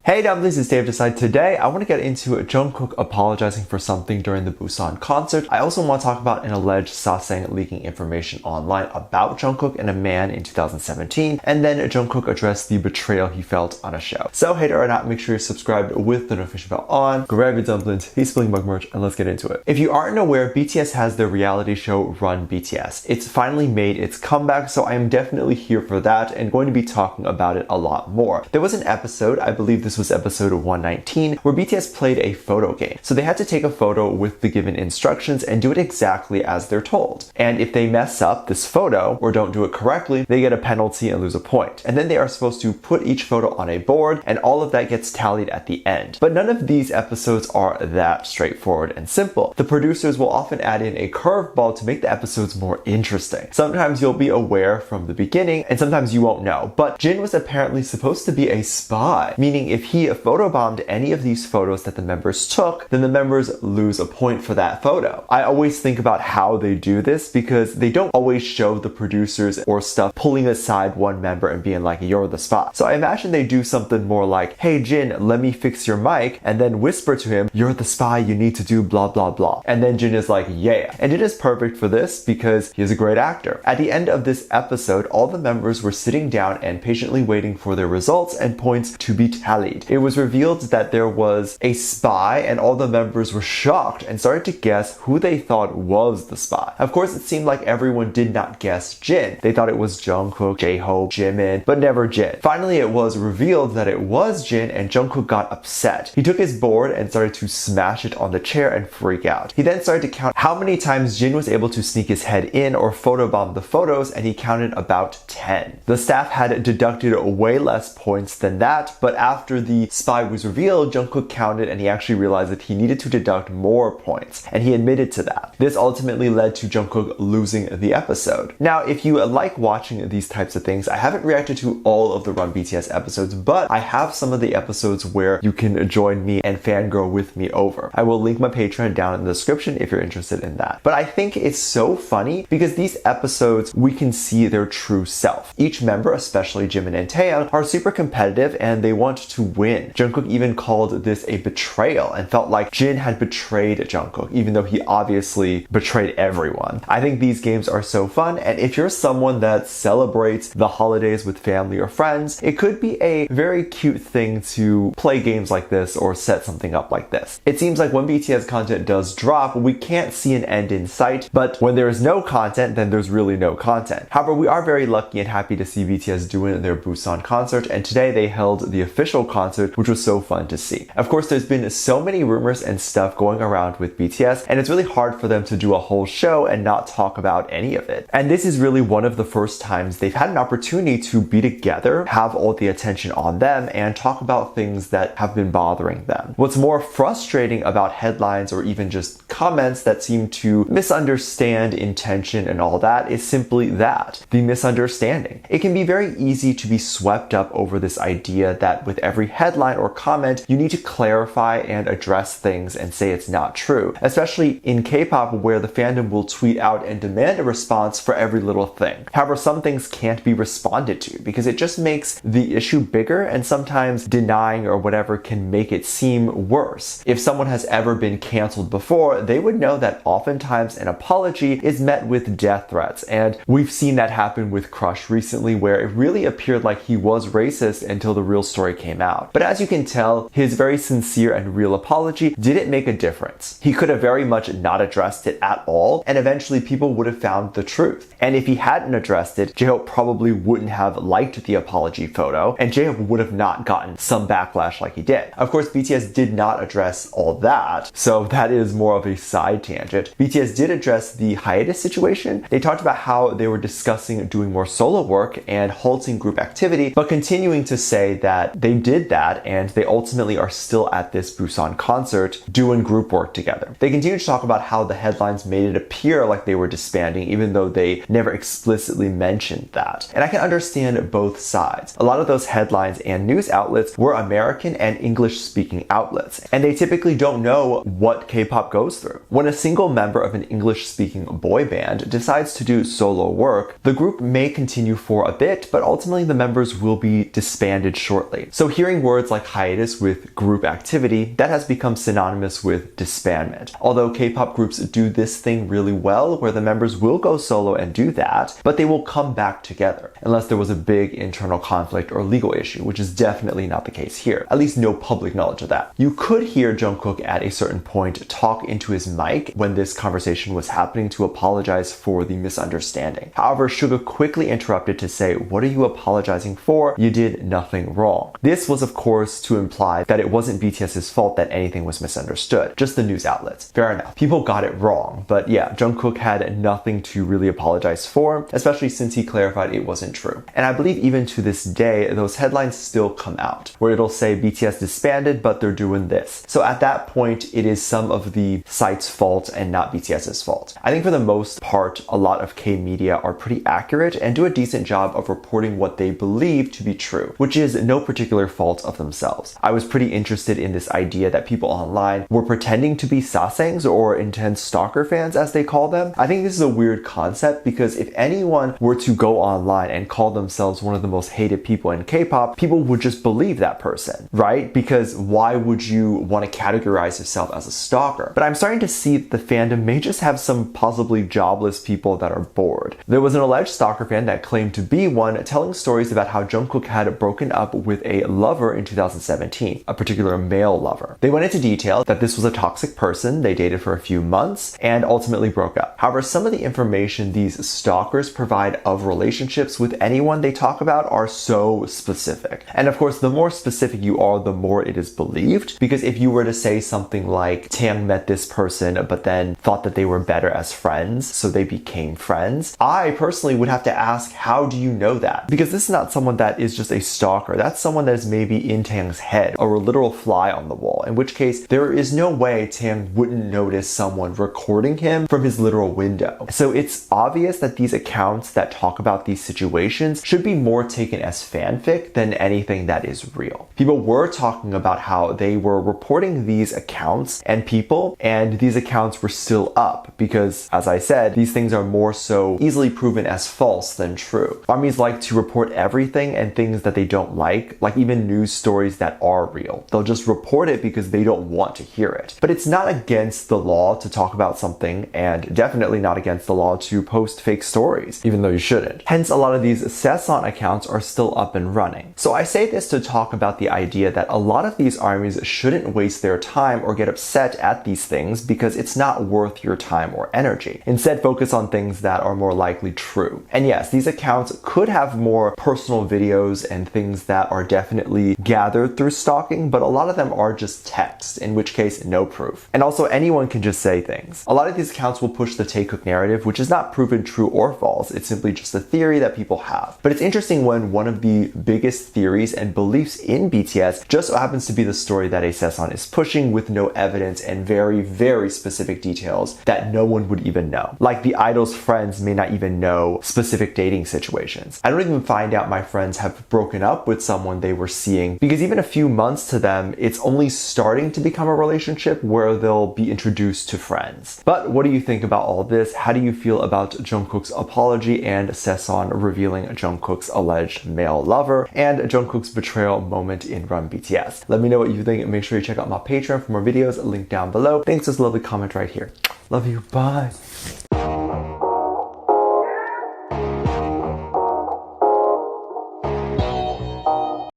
Hey dumplings, it's Dave Decide. Today I want to get into Jung Kook apologizing for something during the Busan concert. I also want to talk about an alleged Sasaeng leaking information online about Jung Kook and a man in 2017, and then Jung Kook addressed the betrayal he felt on a show. So hater or not, make sure you're subscribed with the notification bell on, grab your dumplings, he's spilling mug merch, and let's get into it. If you aren't aware, BTS has their reality show Run BTS. It's finally made its comeback, so I am definitely here for that and going to be talking about it a lot more. There was an episode, I believe this was episode 119, where BTS played a photo game. So they had to take a photo with the given instructions and do it exactly as they're told. And if they mess up this photo or don't do it correctly, they get a penalty and lose a point. And then they are supposed to put each photo on a board, and all of that gets tallied at the end. But none of these episodes are that straightforward and simple. The producers will often add in a curveball to make the episodes more interesting. Sometimes you'll be aware from the beginning, and sometimes you won't know. But Jin was apparently supposed to be a spy, meaning if he photobombed any of these photos that the members took, then the members lose a point for that photo. I always think about how they do this because they don't always show the producers or stuff pulling aside one member and being like, you're the spy. So I imagine they do something more like, hey Jin, let me fix your mic, and then whisper to him, you're the spy, you need to do blah blah blah. And then Jin is like, yeah. And Jin is perfect for this because he's a great actor. At the end of this episode, all the members were sitting down and patiently waiting for their results and points to be tallied. It was revealed that there was a spy, and all the members were shocked and started to guess who they thought was the spy. Of course, it seemed like everyone did not guess Jin. They thought it was Jung Kook, J-Hope, Jimin, but never Jin. Finally, it was revealed that it was Jin, and Jung Kook got upset. He took his board and started to smash it on the chair and freak out. He then started to count how many times Jin was able to sneak his head in or photobomb the photos, and he counted about 10. The staff had deducted way less points than that, but after the spy was revealed, Jung Kook counted and he actually realized that he needed to deduct more points, and he admitted to that. This ultimately led to Jung Kook losing the episode. Now, if you like watching these types of things, I haven't reacted to all of the Run BTS episodes, but I have some of the episodes where you can join me and fangirl with me over. I will link my Patreon down in the description if you're interested in that. But I think it's so funny because these episodes, we can see their true self. Each member, especially Jimin and Taeyang, are super competitive and they want to win. Jung Kook even called this a betrayal and felt like Jin had betrayed Jung Kook, even though he obviously betrayed everyone. I think these games are so fun, and if you're someone that celebrates the holidays with family or friends, it could be a very cute thing to play games like this or set something up like this. It seems like when BTS content does drop, we can't see an end in sight, but when there is no content, then there's really no content. However, we are very lucky and happy to see BTS doing their Busan concert, and today they held the official concert, which was so fun to see. Of course, there's been so many rumors and stuff going around with BTS, and it's really hard for them to do a whole show and not talk about any of it. And this is really one of the first times they've had an opportunity to be together, have all the attention on them, and talk about things that have been bothering them. What's more frustrating about headlines or even just comments that seem to misunderstand intention and all that is simply that, the misunderstanding. It can be very easy to be swept up over this idea that with every headline or comment, you need to clarify and address things and say it's not true, especially in K-pop where the fandom will tweet out and demand a response for every little thing. However, some things can't be responded to because it just makes the issue bigger, and sometimes denying or whatever can make it seem worse. If someone has ever been canceled before, they would know that oftentimes an apology is met with death threats, and we've seen that happen with Crush recently where it really appeared like he was racist until the real story came out. But as you can tell, his very sincere and real apology didn't make a difference. He could have very much not addressed it at all, and eventually people would have found the truth. And if he hadn't addressed it, J-Hope probably wouldn't have liked the apology photo, and J-Hope would have not gotten some backlash like he did. Of course, BTS did not address all that, so that is more of a side tangent. BTS did address the hiatus situation. They talked about how they were discussing doing more solo work and halting group activity, but continuing to say that they did that and they ultimately are still at this Busan concert doing group work together. They continue to talk about how the headlines made it appear like they were disbanding, even though they never explicitly mentioned that. And I can understand both sides. A lot of those headlines and news outlets were American and English speaking outlets, and they typically don't know what K-pop goes through. When a single member of an English speaking boy band decides to do solo work, the group may continue for a bit, but ultimately the members will be disbanded shortly. So hearing Pairing words like hiatus with group activity, that has become synonymous with disbandment. Although K-pop groups do this thing really well, where the members will go solo and do that, but they will come back together, unless there was a big internal conflict or legal issue, which is definitely not the case here. At least no public knowledge of that. You could hear Jung Kook at a certain point talk into his mic when this conversation was happening to apologize for the misunderstanding. However, Suga quickly interrupted to say, "What are you apologizing for? You did nothing wrong." This was of course to imply that it wasn't BTS's fault that anything was misunderstood, just the news outlets. Fair enough. People got it wrong, but yeah, Jung Kook had nothing to really apologize for, especially since he clarified it wasn't true. And I believe even to this day, those headlines still come out, where it'll say BTS disbanded, but they're doing this. So at that point, it is some of the site's fault and not BTS's fault. I think for the most part, a lot of K-media are pretty accurate and do a decent job of reporting what they believe to be true, which is no particular fault of themselves. I was pretty interested in this idea that people online were pretending to be Sasaengs, or intense stalker fans as they call them. I think this is a weird concept because if anyone were to go online and call themselves one of the most hated people in K-pop, people would just believe that person, right? Because why would you want to categorize yourself as a stalker? But I'm starting to see that the fandom may just have some possibly jobless people that are bored. There was an alleged stalker fan that claimed to be one, telling stories about how Jung Kook had broken up with a lover in 2017, a particular male lover. They went into detail that this was a toxic person, they dated for a few months, and ultimately broke up. However, some of the information these stalkers provide of relationships with anyone they talk about are so specific. And of course, the more specific you are, the more it is believed, because if you were to say something like, Taeyang met this person, but then thought that they were better as friends, so they became friends, I personally would have to ask, how do you know that? Because this is not someone that is just a stalker. That's someone that is maybe in Taeyang's head, or a literal fly on the wall, in which case there is no way Taeyang wouldn't notice someone recording him from his literal window. So it's obvious that these accounts that talk about these situations should be more taken as fanfic than anything that is real. People were talking about how they were reporting these accounts and people, and these accounts were still up because, as I said, these things are more so easily proven as false than true. Armies like to report everything and things that they don't like even news stories that are real. They'll just report it because they don't want to hear it. But it's not against the law to talk about something, and definitely not against the law to post fake stories, even though you shouldn't. Hence, a lot of these Sasaeng accounts are still up and running. So I say this to talk about the idea that a lot of these armies shouldn't waste their time or get upset at these things because it's not worth your time or energy. Instead, focus on things that are more likely true. And yes, these accounts could have more personal videos and things that are definitely gathered through stalking, but a lot of them are just text, in which case no proof. And also, anyone can just say things. A lot of these accounts will push the Taekook narrative, which is not proven true or false. It's simply just a theory that people have. But it's interesting when one of the biggest theories and beliefs in BTS just so happens to be the story that a Sasaeng is pushing with no evidence and very, very specific details that no one would even know. Like the idol's friends may not even know specific dating situations. I don't even find out my friends have broken up with someone they were seeing because even a few months to them, it's only starting to become a relationship where they'll be introduced to friends. But what do you think about all this? How do you feel about Jungkook's apology and Sasaeng revealing Jungkook's alleged male lover and Jungkook's betrayal moment in Run BTS? Let me know what you think and make sure you check out my Patreon for more videos, link down below. Thanks for this lovely comment right here. Love you, bye.